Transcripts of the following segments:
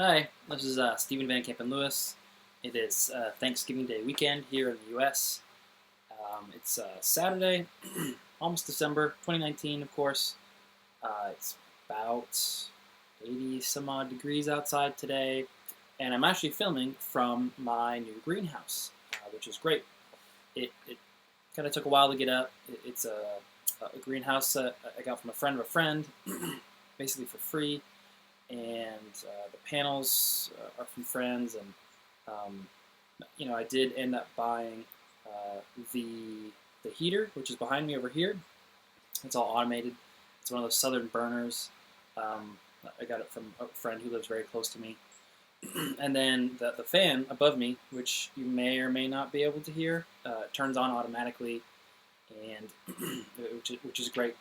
Hi, this is Stephen Van Kampen-Lewis. It is Thanksgiving Day weekend here in the U.S. It's Saturday, almost December 2019, of course. It's about 80 some odd degrees outside today, and I'm actually filming from my new greenhouse, which is great. It kind of took a while to get up. It's a greenhouse I got from a friend of a friend, basically for free, and the panels are from friends, and um, I did end up buying uh, the the heater, which is behind me over here. It's all automated. It's one of those Southern burners. Um, I got it from a friend who lives very close to me. And then the fan above me, which you may or may not be able to hear, turns on automatically, and which is great.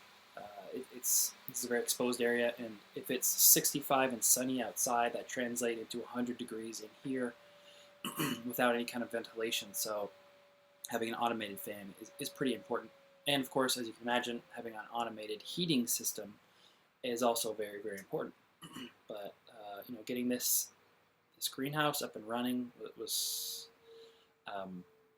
It's a very exposed area, and if it's 65 and sunny outside, that translates into 100 degrees in here without any kind of ventilation. So having an automated fan is pretty important. And of course, as you can imagine, having an automated heating system is also very, very important. But getting this greenhouse up and running was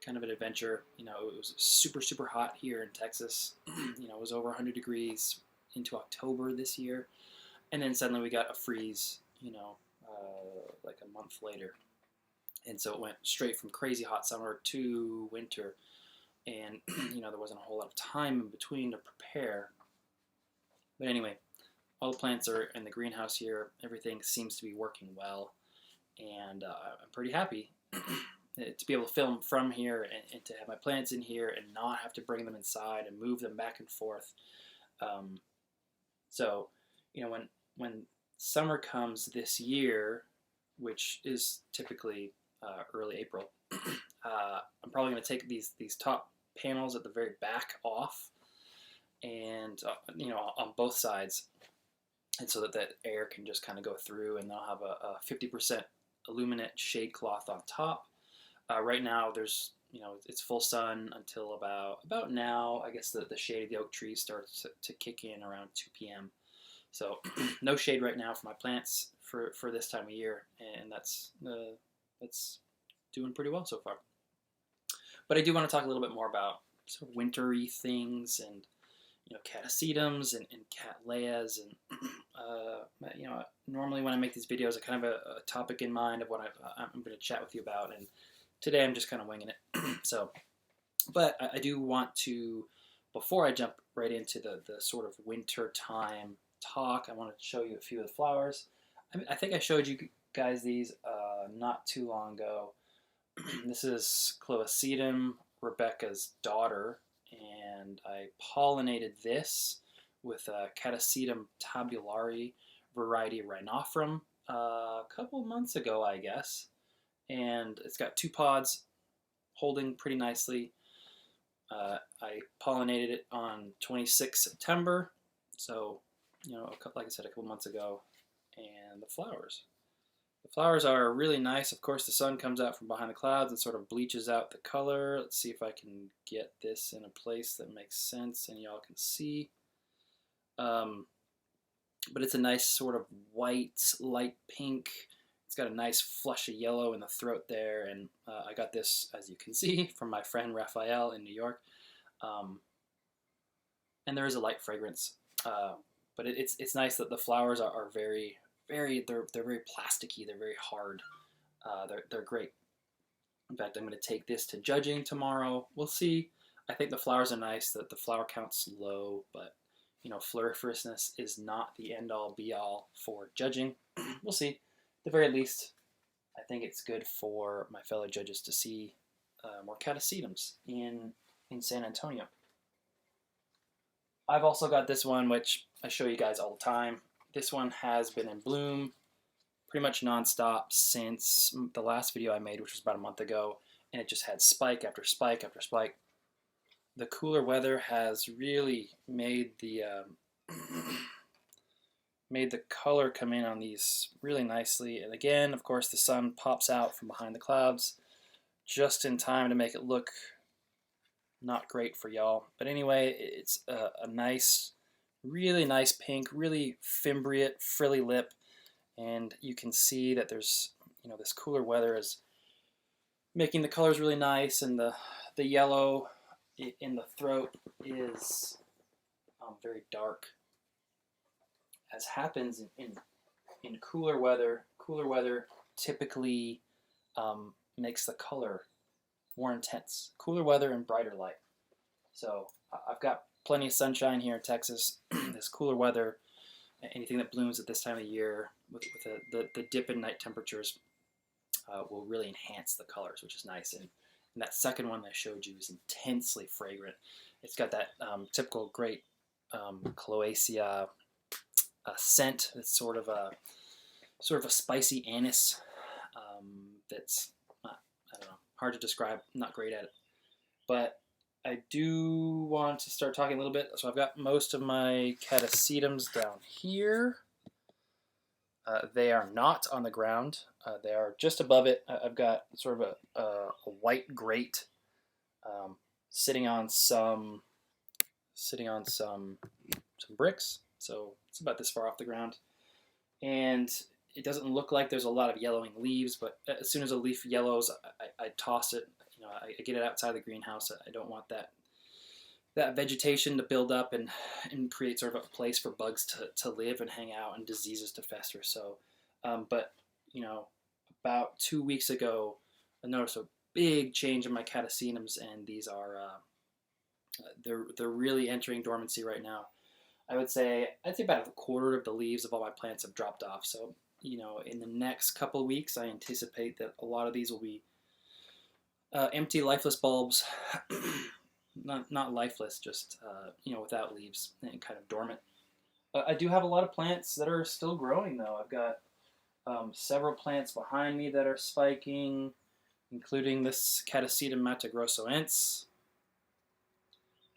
kind of an adventure. It was super, super hot here in Texas. It was over 100 degrees into October this year, and then suddenly we got a freeze. Like a month later, and so it went straight from crazy hot summer to winter, and there wasn't a whole lot of time in between to prepare. But anyway, all the plants are in the greenhouse here. Everything seems to be working well, and I'm pretty happy to be able to film from here, and to have my plants in here and not have to bring them inside and move them back and forth. So, when summer comes this year, which is typically early April, I'm probably going to take these top panels at the very back off, and on both sides, and so that that air can just kind of go through, and they'll have a 50% illuminate shade cloth on top. Right now, it's full sun until about now. I guess the shade of the oak tree starts to kick in around 2 p.m. So no shade right now for my plants for this time of year, and that's doing pretty well so far. But I do want to talk a little bit more about sort of wintry things, and Catasetums and Cattleyas, and normally when I make these videos, I kind of have a topic in mind of what I'm going to chat with you about, and today I'm just kind of winging it. So, but I do want to, before I jump right into the sort of winter time talk, I want to show you a few of the flowers. I think I showed you guys these not too long ago. This is Clowesetum, Rebecca's daughter, and I pollinated this with a Catasetum tabulari variety rhinophorus a couple months ago, I guess. And it's got two pods holding pretty nicely. I pollinated it on 26 September, so like I said, a couple months ago. And the flowers are really nice. Of course, the sun comes out from behind the clouds and sort of bleaches out the color. Let's see if I can get this in a place that makes sense and y'all can see. But it's a nice sort of white, light pink. It's got a nice flush of yellow in the throat there, and I got this, as you can see, from my friend Raphael in New York. And there is a light fragrance, but it's nice that the flowers are very, very, they're very plasticky. They're very hard. They're great. In fact, I'm going to take this to judging tomorrow. We'll see. I think the flowers are nice. That the flower count's low, but floriferousness is not the end-all be-all for judging. We'll see. At the very least, I think it's good for my fellow judges to see more Catasetums in San Antonio. I've also got this one, which I show you guys all the time. This one has been in bloom pretty much nonstop since the last video I made, which was about a month ago, and it just had spike after spike after spike. The cooler weather has really made the made the color come in on these really nicely. And again, of course, the sun pops out from behind the clouds just in time to make it look not great for y'all. But anyway, it's a nice, really nice pink, really fimbriate, frilly lip, And you can see that there's, this cooler weather is making the colors really nice, and the yellow in the throat is very dark, as happens in cooler weather. Cooler weather typically makes the color more intense. Cooler weather and brighter light. So I've got plenty of sunshine here in Texas. This cooler weather, anything that blooms at this time of year with the dip in night temperatures will really enhance the colors, which is nice. And that second one that I showed you is intensely fragrant. It's got that typical great Clowesia scent. It's sort of a spicy anise that's I don't know, hard to describe. I'm not great at it, but I do want to start talking a little bit. So I've got most of my Catasetums down here. They are not on the ground. They are just above it. I've got sort of a white grate sitting on some bricks. So it's about this far off the ground, and it doesn't look like there's a lot of yellowing leaves. But as soon as a leaf yellows, I toss it. I get it outside the greenhouse. I don't want that vegetation to build up and create sort of a place for bugs to live and hang out and diseases to fester. So, but about 2 weeks ago, I noticed a big change in my Catasetums, and these are they're really entering dormancy right now. I'd say about a quarter of the leaves of all my plants have dropped off. So, in the next couple of weeks, I anticipate that a lot of these will be empty, lifeless bulbs. Not lifeless, just without leaves and kind of dormant. I do have a lot of plants that are still growing, though. I've got several plants behind me that are spiking, including this Catasetum matogrossoense.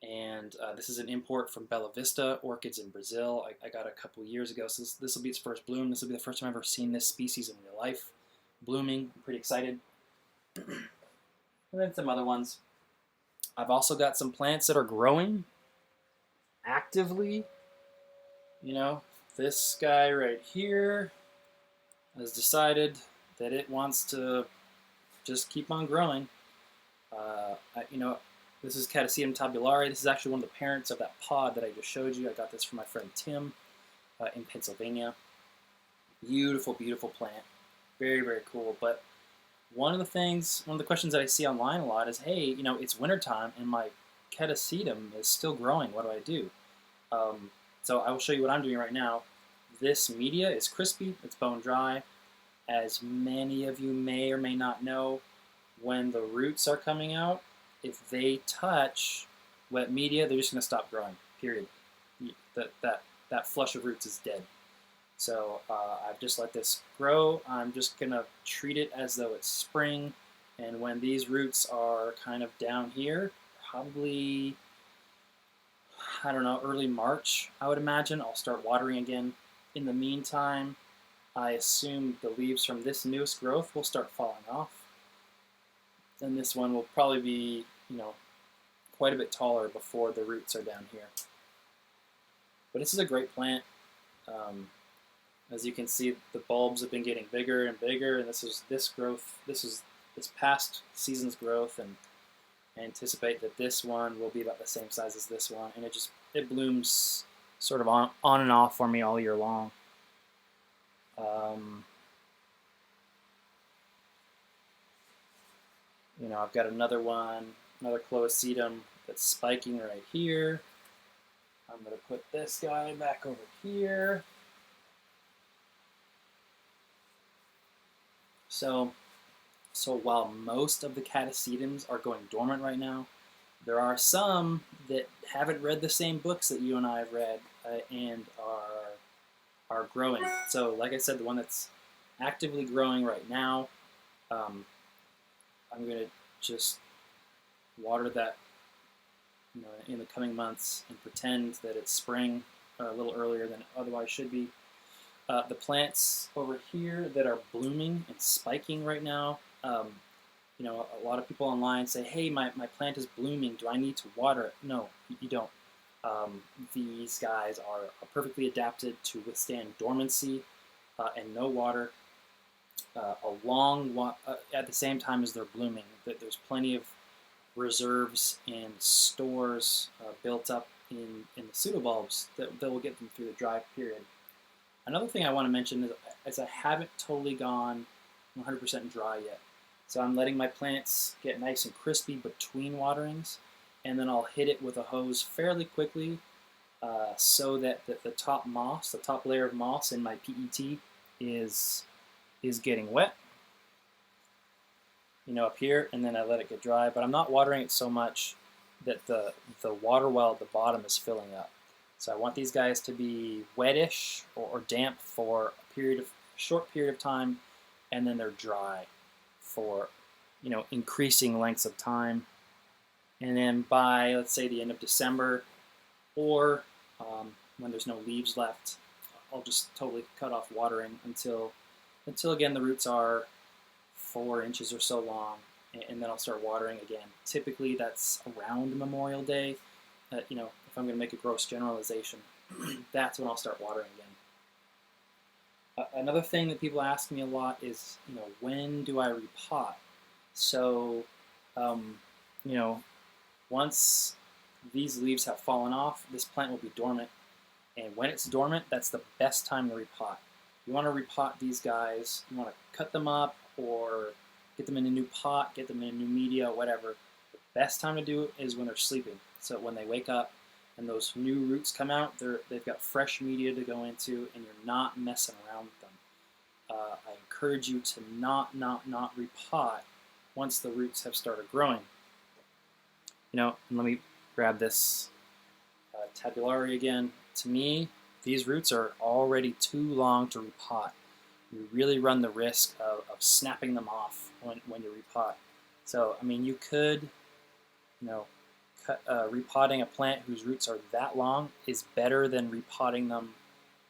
And this is an import from Bella Vista Orchids in Brazil. I got a couple years ago, so this will be its first bloom. This will be the first time I've ever seen this species in real life blooming. I'm pretty excited. And then some other ones. I've also got some plants that are growing actively. This guy right here has decided that it wants to just keep on growing. This is Catasetum tabulare. This is actually one of the parents of that pod that I just showed you. I got this from my friend Tim in Pennsylvania. Beautiful, beautiful plant. Very, very cool. But one of the questions that I see online a lot is, hey, it's wintertime and my Catasetum is still growing. What do I do? So I will show you what I'm doing right now. This media is crispy. It's bone dry. As many of you may or may not know, when the roots are coming out, if they touch wet media, they're just going to stop growing, period. That flush of roots is dead. So I've just let this grow. I'm just going to treat it as though it's spring. And when these roots are kind of down here, probably, early March, I would imagine, I'll start watering again. In the meantime, I assume the leaves from this newest growth will start falling off. And this one will probably be, quite a bit taller before the roots are down here. But this is a great plant. As you can see, the bulbs have been getting bigger and bigger, and this is this past season's growth, and I anticipate that this one will be about the same size as this one, and it blooms sort of on and off for me all year long. I've got another Clowesetum that's spiking right here. I'm going to put this guy back over here. So while most of the Catasetums are going dormant right now, there are some that haven't read the same books that you and I have read and are growing. So like I said, the one that's actively growing right now, I'm going to just water that in the coming months and pretend that it's spring a little earlier than it otherwise should be. The plants over here that are blooming and spiking right now, a lot of people online say, hey, my plant is blooming. Do I need to water it? No, you don't. These guys are perfectly adapted to withstand dormancy. and no water, at the same time as they're blooming. That there's plenty of reserves and stores built up in the pseudobulbs that will get them through the dry period. Another thing I want to mention is I haven't totally gone 100% dry yet. So I'm letting my plants get nice and crispy between waterings, and then I'll hit it with a hose fairly quickly so that the top moss, the top layer of moss in my PET is getting wet, up here, and then I let it get dry. But I'm not watering it so much that the water well at the bottom is filling up. So I want these guys to be wettish or damp for a short period of time, and then they're dry for increasing lengths of time. And then by, let's say, the end of December, or when there's no leaves left, I'll just totally cut off watering until again the roots are 4 inches or so long, and then I'll start watering again. Typically that's around Memorial Day. If I'm going to make a gross generalization, that's when I'll start watering again. Another thing that people ask me a lot is, when do I repot? So, once these leaves have fallen off, this plant will be dormant. And when it's dormant, that's the best time to repot. You want to repot these guys, you want to cut them up or get them in a new pot, get them in a new media, whatever. The best time to do it is when they're sleeping. So when they wake up and those new roots come out, they've got fresh media to go into, and you're not messing around with them. I encourage you to not repot once the roots have started growing. And let me grab this tabulary again. To me, these roots are already too long to repot. You really run the risk of snapping them off when you repot. So, you could, repotting a plant whose roots are that long is better than repotting them,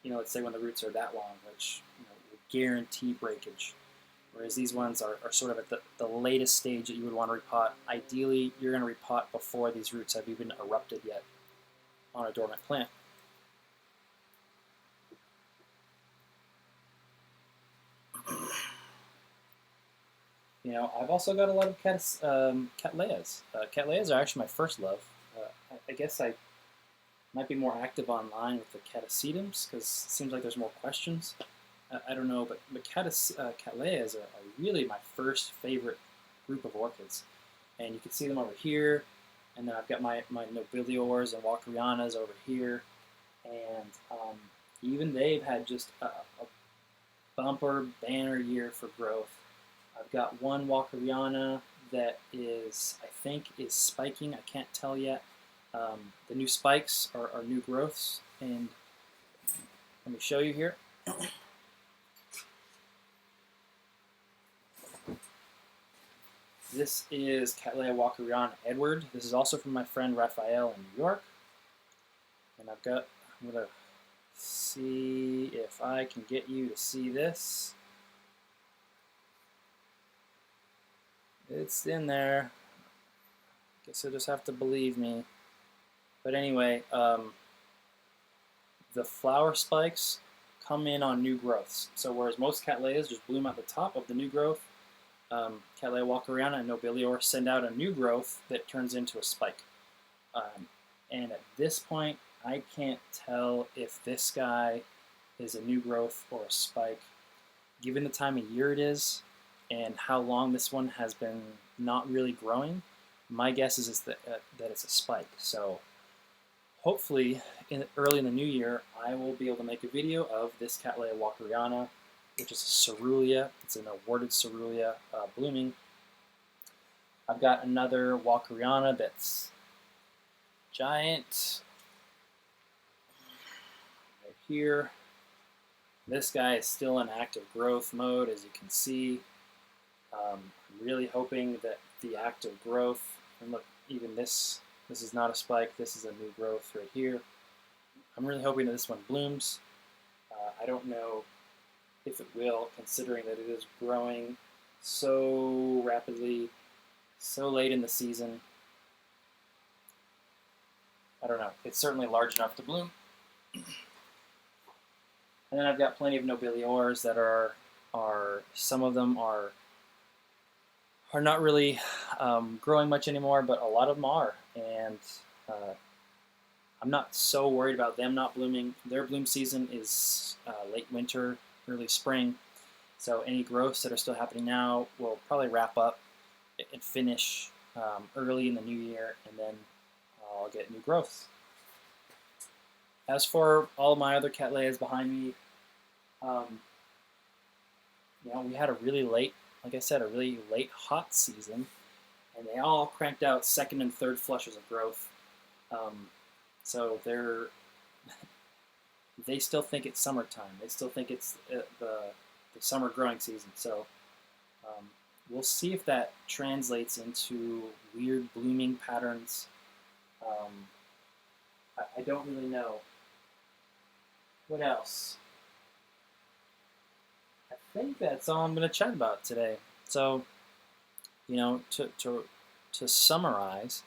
let's say when the roots are that long, which would guarantee breakage. Whereas these ones are sort of at the latest stage that you would want to repot. Ideally, you're going to repot before these roots have even erupted yet on a dormant plant. I've also got a lot of Cattleyas. Cattleyas are actually my first love. I guess I might be more active online with the Catasetums because it seems like there's more questions. I don't know, but Cattleyas are really my first favorite group of orchids. And you can see them over here, and then I've got my Nobiliors and Walkerianas over here. And even they've had just a bumper banner year for growth. I've got one Walkeriana that I think is spiking. I can't tell yet. The new spikes are new growths, and let me show you here. This is Cattleya Walkeriana Edward. This is also from my friend Raphael in New York. And I'm going to see if I can get you to see this. It's in there. Guess you'll just have to believe me. But anyway, the flower spikes come in on new growths. So whereas most Cattleyas just bloom at the top of the new growth, Cattleya Walkeriana and Nobilior send out a new growth that turns into a spike. And at this point, I can't tell if this guy is a new growth or a spike. Given the time of year it is and how long this one has been not really growing, my guess is that it's a spike. So hopefully early in the new year, I will be able to make a video of this Cattleya Walkeriana, which is a cerulean. It's an awarded cerulean blooming. I've got another Walkeriana that's giant right here. This guy is still in active growth mode, as you can see. I'm really hoping that the active growth, and look, even this is not a spike, this is a new growth right here. I'm really hoping that this one blooms. I don't know if it will, considering that it is growing so rapidly, so late in the season. I don't know. It's certainly large enough to bloom. And then I've got plenty of nobiliores that are some of them are not really growing much anymore, but a lot of them are. And I'm not so worried about them not blooming. Their bloom season is late winter, early spring. So any growths that are still happening now will probably wrap up and finish early in the new year, and then I'll get new growths. As for all my other Cattleyas behind me, we had a really late, like I said, a really late hot season, and they all cranked out second and third flushes of growth. So they still think it's summertime. They still think it's the summer growing season. So we'll see if that translates into weird blooming patterns. I don't really know. What else? I think that's all I'm going to chat about today. So, to summarize,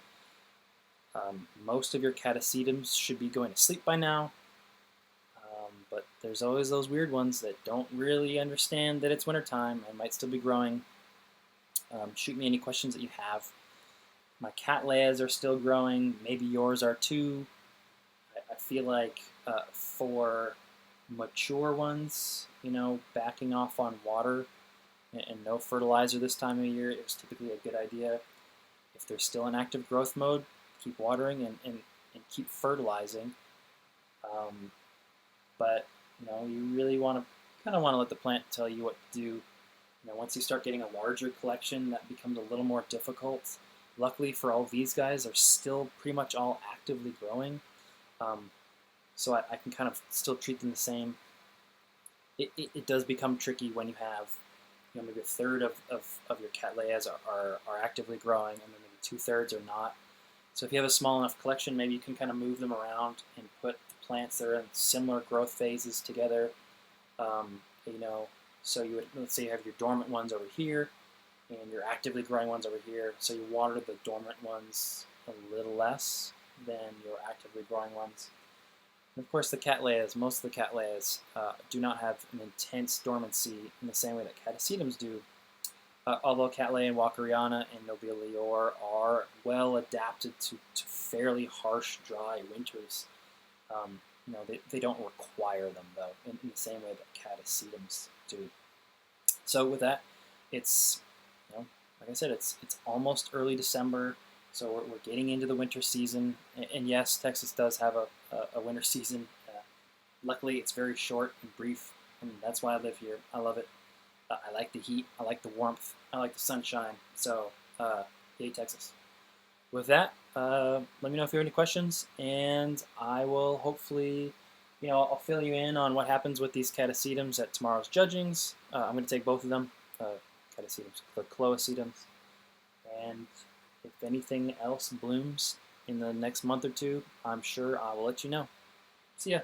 most of your Catasetums should be going to sleep by now. But there's always those weird ones that don't really understand that it's wintertime and might still be growing. Shoot me any questions that you have. My Cattleyas are still growing. Maybe yours are too. I feel like for mature ones, backing off on water and no fertilizer this time of year is typically a good idea. If they're still in active growth mode, keep watering and keep fertilizing. But you really want to let the plant tell you what to do. Once you start getting a larger collection, that becomes a little more difficult. Luckily for all these guys, they're still pretty much all actively growing. So I can kind of still treat them the same. It does become tricky when you have maybe a third of your Cattleyas are actively growing, and then maybe 2/3 are not. So if you have a small enough collection, maybe you can kind of move them around and put the plants that are in similar growth phases together. So you would, let's say you have your dormant ones over here and your actively growing ones over here. So you water the dormant ones a little less than your actively growing ones. And of course, the Cattleyas, most of the Cattleyas do not have an intense dormancy in the same way that Catasetums do. Although Cattleya and Walkeriana and Nobilior are well adapted to fairly harsh, dry winters. They don't require them, though, in the same way that Catasetums do. So with that, it's, like I said, it's almost early December, so we're getting into the winter season. And yes, Texas does have a winter season. Luckily, it's very short and brief, and that's why I live here. I love it. I like the heat. I like the warmth. I like the sunshine. So, yay, Texas. With that, let me know if you have any questions, and I will hopefully, I'll fill you in on what happens with these Catasetums at tomorrow's judgings. I'm going to take both of them, Catasetums, the Clowesetums, and if anything else blooms in the next month or two, I'm sure I will let you know. See ya.